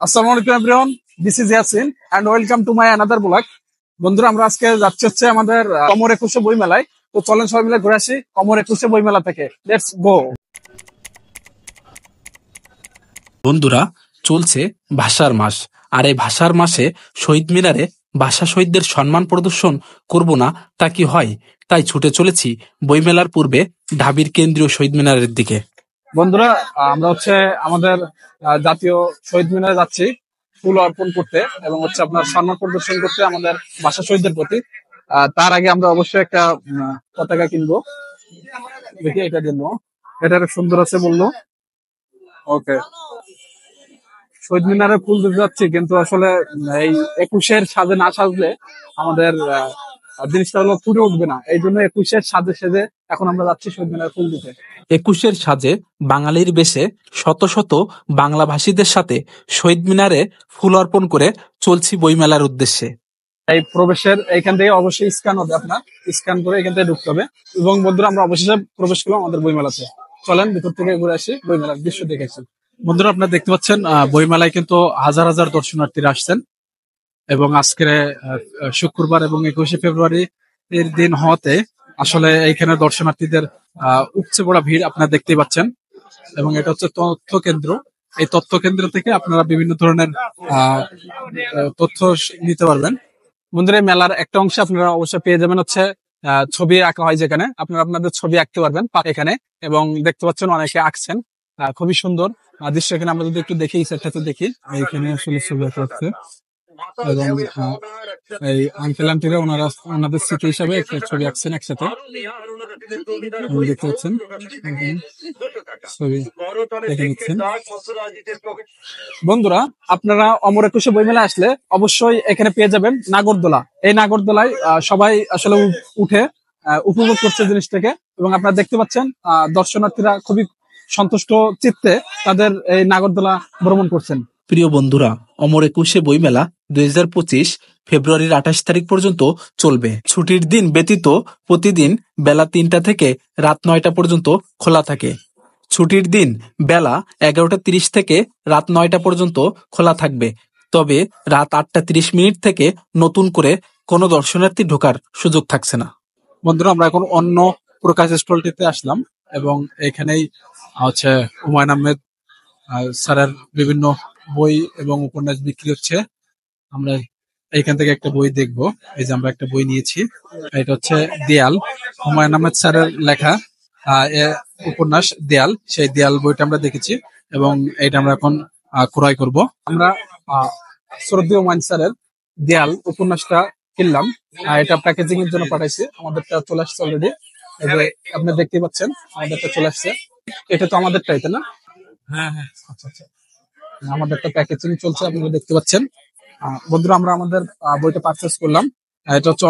আসসালামু আলাইকুম everyone, this is Yasin and welcome to my another blog. বন্ধুরা, আমরা আজকে যাচ্ছি হচ্ছে আমাদের কমর একুশে বই মেলায়। তো চলেন সবাই মিলে ঘুরে আসি কমর একুশে বই মেলা থেকে। Let's go. বন্ধুরা, চলছে ভাষার মাস। আর এই ভাষার মাসে শহীদ মিনারে ভাষা শহীদদের সম্মান প্রদর্শন করব না তা কি হয়? তাই ছুটে চলেছি বইমেলার পূর্বে ঢাবির কেন্দ্রীয় শহীদ মিনারের দিকে। বন্ধুরা, আমরা হচ্ছে আমাদের জাতীয় শহীদ মিনারে যাচ্ছি ফুল অর্পণ করতে এবং হচ্ছে আপনার সম্মান প্রদর্শন করতে আমাদের ভাষা শহীদদের প্রতি। তার আগে আমরা অবশ্যই একটা পতাকা কিনবো। দেখি এটা কিনবো, এটা সুন্দর আছে বললো। ওকে, শহীদ মিনারে ফুল দিতে যাচ্ছি, কিন্তু আসলে এই একুশের সাজে না সাজলে আমাদের জিনিসটা হলো ফুটে উঠবে না। এই জন্য একুশের সাজে সেজে এখন আমরা যাচ্ছি শহীদ মিনারে ফুল দিতে। একুশের সাজে বাঙালির বেশে শত শত বাংলা ভাষীদের সাথে শহীদ মিনারে ফুল অর্পণ করে চলছি বইমেলার উদ্দেশ্যে। এই প্রবেশের এইখান থেকে অবশ্যই স্ক্যান হবে, আপনার স্ক্যান করে এখান থেকে ঢুকতে হবে। এবং বন্ধুরা, আমরা অবশেষে প্রবেশ করলাম আমাদের বইমেলাতে। চলেন ভিতর থেকে ঘুরে আসি, বইমেলার দৃশ্য দেখেছি। বন্ধুরা, আপনারা দেখতে পাচ্ছেন বইমেলায় কিন্তু হাজার হাজার দর্শনার্থীরা আসছেন এবং আজকে শুক্রবার এবং 21শে ফেব্রুয়ারি এর দিন হওয়াতে আসলে এইখানে দর্শনার্থীদের উপচে পড়া ভিড় আপনারা দেখতেই পাচ্ছেন। এবং এটা হচ্ছে তথ্য কেন্দ্র। এই তথ্য কেন্দ্র থেকে আপনারা বিভিন্ন ধরনের তথ্য নিতে পারবেন। বন্ধুরা, এই মেলার একটা অংশে আপনারা অবশ্যই পেয়ে যাবেন হচ্ছে ছবি আঁকা হয়, যেখানে আপনারা আপনাদের ছবি আঁকতে পারবেন এখানে। এবং দেখতে পাচ্ছেন অনেকে আঁকছেন, খুবই সুন্দর দৃশ্য। এখানে আমরা যদি একটু দেখি, এই সাইডটাতে দেখি, এইখানে আসলে ছবি আঁকা হচ্ছে এবং এই আঙ্কেল আন্টিরা ওনাদের স্মৃতি হিসাবে একটা ছবি আঁকছেন একসাথে, দেখতে পাচ্ছেন। ছবি দেখে নিচ্ছেন। বন্ধুরা, আপনারা অমর একুশে বইমেলা আসলে অবশ্যই এখানে পেয়ে যাবেন নাগরদোলা। এই নাগরদোলায় সবাই আসলে উঠে উপভোগ করছে জিনিসটাকে। এবং আপনারা দেখতে পাচ্ছেন দর্শনার্থীরা খুবই সন্তুষ্ট চিত্তে তাদের এই নাগরদোলা ভ্রমণ করছেন। প্রিয় বন্ধুরা, অমর একুশে বইমেলা 2025 ফেব্রুয়ারির 28 তারিখ পর্যন্ত চলবে। ছুটির দিন ব্যতীত প্রতিদিন বেলা 3টা থেকে রাত 9টা পর্যন্ত খোলা থাকে। ছুটির দিন বেলা 11:30 থেকে রাত 9টা পর্যন্ত খোলা থাকবে। তবে রাত 8:30 থেকে নতুন করে কোনো দর্শনার্থী ঢোকার সুযোগ থাকছে না। বন্ধুরা, আমরা এখন অন্য প্রকাশ স্টলটিতে আসলাম এবং এখানেই হচ্ছে হুমায়ুন আহমেদ স্যারের বিভিন্ন বই এবং উপন্যাস বিক্রি হচ্ছে। আমরা এইখান থেকে একটা বই দেখবো। এই যে আমরা একটা বই নিয়েছি, এটা হচ্ছে দেয়াল, হুমায়ুন আহমেদ স্যারের লেখা উপন্যাস দেয়াল। সেই দেয়াল বইটা আমরা দেখেছি এবং এটা আমরা এখন ক্রয় করব। আমরা শ্রদ্ধেয় হুমায়ুন স্যারের দেয়াল উপন্যাসটা কিনলাম। এটা প্যাকেজিং এর জন্য পাঠাইছি, আমাদেরটা চলে আসছে অলরেডি। আপনি দেখতে পাচ্ছেন আমাদেরটা চলে আসছে। এটা তো আমাদেরটাই, তাই না? হ্যাঁ হ্যাঁ, আচ্ছা আচ্ছা। আমাদেরটা প্যাকেজিং চলছে, আপনারা দেখতে পাচ্ছেন। বন্ধুরা, আমরা আমাদের বইটা পারচেস করলাম। এটা হচ্ছে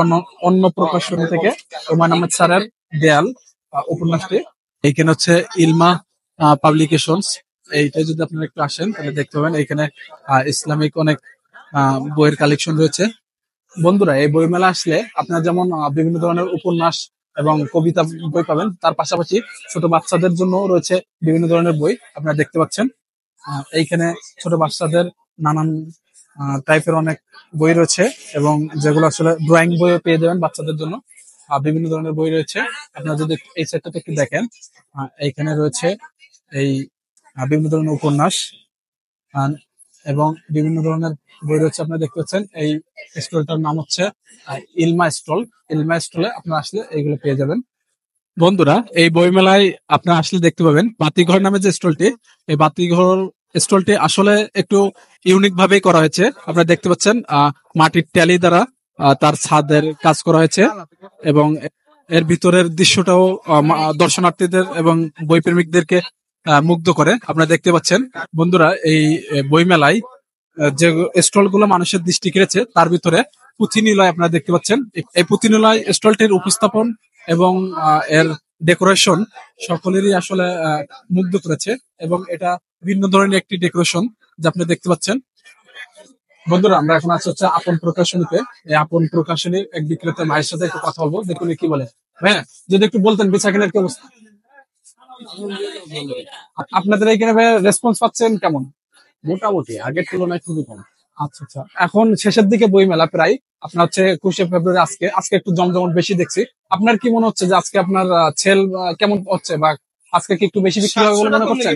অন্য প্রকাশনী থেকে হুমায়ুন আহমেদ স্যারের দেয়াল উপন্যাসটি। এইখানে হচ্ছে ইলমা পাবলিকেশনস। এইটা যদি আপনারা একটু আসেন তাহলে দেখতে পাবেন এখানে ইসলামিক অনেক বইয়ের কালেকশন রয়েছে। বন্ধুরা, এই বইমেলা আসলে আপনারা যেমন বিভিন্ন ধরনের উপন্যাস এবং কবিতা বই পাবেন, তার পাশাপাশি ছোট বাচ্চাদের জন্য রয়েছে বিভিন্ন ধরনের বই আপনারা দেখতে পাচ্ছেন। এইখানে ছোট বাচ্চাদের নানান টাইপের অনেক বই রয়েছে এবং যেগুলো আসলে ড্রয়িং বইও পেয়ে যাবেন বাচ্চাদের জন্য। বিভিন্ন ধরনের বই রয়েছে। আপনারা যদি এই সেটটাতে একটু দেখেন, এইখানে রয়েছে এই বিভিন্ন ধরনের উপন্যাস এবং বিভিন্ন ধরনের বই রয়েছে। আপনারা দেখতে পাচ্ছেন এই স্টলটার নাম হচ্ছে ইলমা স্টল। ইলমা স্টলে আপনারা আসলে এইগুলো পেয়ে যাবেন। বন্ধুরা, এই বইমেলায় আপনারা আসলে দেখতে পাবেন বাতিঘর নামে যে স্টলটি, এই বাতিঘর স্টলটি আসলে একটু ইউনিক ভাবেই করা হয়েছে। আপনারা দেখতে পাচ্ছেন মাটির ট্যালি দ্বারা তার ছাদের কাজ করা হয়েছে এবং এর ভিতরের দৃশ্যটাও দর্শনার্থীদের এবং বই প্রেমিকদেরকে মুগ্ধ করে। আপনারা দেখতে পাচ্ছেন বন্ধুরা, এই বইমেলায় যে স্টল গুলো মানুষের দৃষ্টি কেড়েছে তার ভিতরে পুঁথি নিলয় আপনারা দেখতে পাচ্ছেন। এই পুঁথি নিলয় স্টলটির উপস্থাপন এবং এর ডেকোরেশন সকলেরই আসলে মুগ্ধ করেছে এবং এটা ভিন্ন ধরনের একটি ডেকোরেশন যা আপনি দেখতে পাচ্ছেন। বন্ধুরা, আমরা এখন আছি হচ্ছে আপন প্রকাশনীতে। এই আপন প্রকাশনীর এক বিক্রেতা ভাইয়ের সাথে একটু কথা বলবো, দেখুন কি বলে। হ্যাঁ, যদি একটু বলতেন বেচা কেনার কি অবস্থা আপনাদের এখানে, ভাইয়া রেসপন্স পাচ্ছেন কেমন? মোটামুটি আগের তুলনায় খুবই কম। আচ্ছা আচ্ছা, এখন শেষের দিকে বই মেলা প্রায়, আপনার হচ্ছে 21শে ফেব্রুয়ারি, আজকে আজকে একটু জমজমট বেশি দেখছি। আপনার কি মনে হচ্ছে যে আজকে আপনার সেল কেমন হচ্ছে, বা আজকে কি একটু বেশি বিক্রি হবে বলে মনে করছেন?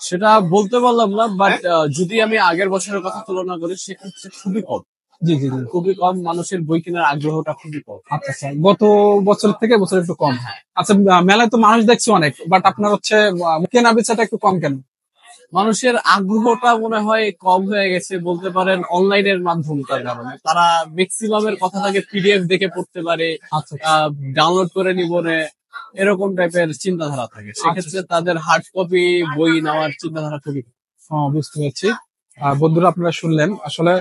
সেটা বলতে পারলাম না, বাট যদি আমি আগের বছরের কথা তুলনা করি সেক্ষেত্রে খুবই কম। জি জি জি। খুবই কম, মানুষের বই কেনার আগ্রহটা খুবই কম। আচ্ছা আচ্ছা, গত বছর থেকে বছর একটু কম। আচ্ছা, মেলায় তো মানুষ দেখছি অনেক, বাট আপনার হচ্ছে কেনা বেচাটা একটু কম কেন? মানুষের আগ্রহটা মনে হয় কম হয়ে গেছে বলতে পারেন অনলাইনের মাধ্যমটার কারণে। তারা ম্যাক্সিমামের কথাটাকে পিডিএফ দেখে পড়তে পারে, আচ্ছা আচ্ছা। ডাউনলোড করে নিবনে, এরকম টাইপের চিন্তাধারা থাকে। সেক্ষেত্রে তাদের হার্ড কপি বই নেওয়ার চিন্তাধারা খুবই কম। বুঝতে পেরেছি। বন্ধুরা, আপনারা শুনলেন আসলে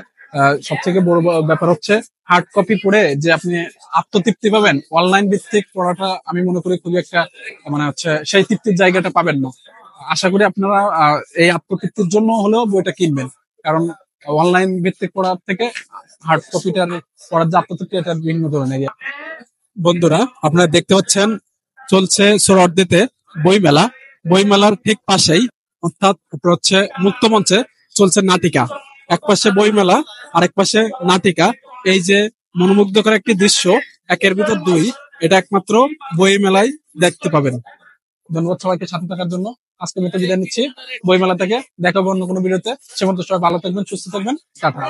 সব থেকে বড় ব্যাপার হচ্ছে হার্ড কপি পড়ে যে আপনি আত্মতৃপ্তি পাবেন, অনলাইন ভিত্তিক পড়াটা আমি মনে করি খুবই একটা মানে হচ্ছে সেই তৃপ্তির জায়গাটা পাবেন না। আশা করি আপনারা এই আত্মতৃপ্তির জন্য হলেও বইটা কিনবেন, কারণ অনলাইন ভিত্তিক পড়ার থেকে হার্ড কপিটার পড়ার যে আত্মতৃপ্তি, এটা ভিন্ন ধরনের। বন্ধুরা, আপনারা দেখতে পাচ্ছেন চলছে সোহরাওয়ার্দীতে বইমেলা। বইমেলার ঠিক পাশেই, অর্থাৎ আপনার হচ্ছে মুক্ত মঞ্চে চলছে নাটিকা। এক পাশে বইমেলা, আরেক পাশে নাটিকা। এই যে মনোমুগ্ধকর একটি দৃশ্য, একের ভিতর দুই, এটা একমাত্র বইমেলায় দেখতে পাবেন। ধন্যবাদ সবাইকে সাথে থাকার জন্য। আজকে মতো বিদায় নিচ্ছি বইমেলা থেকে। দেখা হবে অন্য কোনো ভিডিওতে। সে পর্যন্ত সবাই ভালো থাকবেন, সুস্থ থাকবেন। টাটা।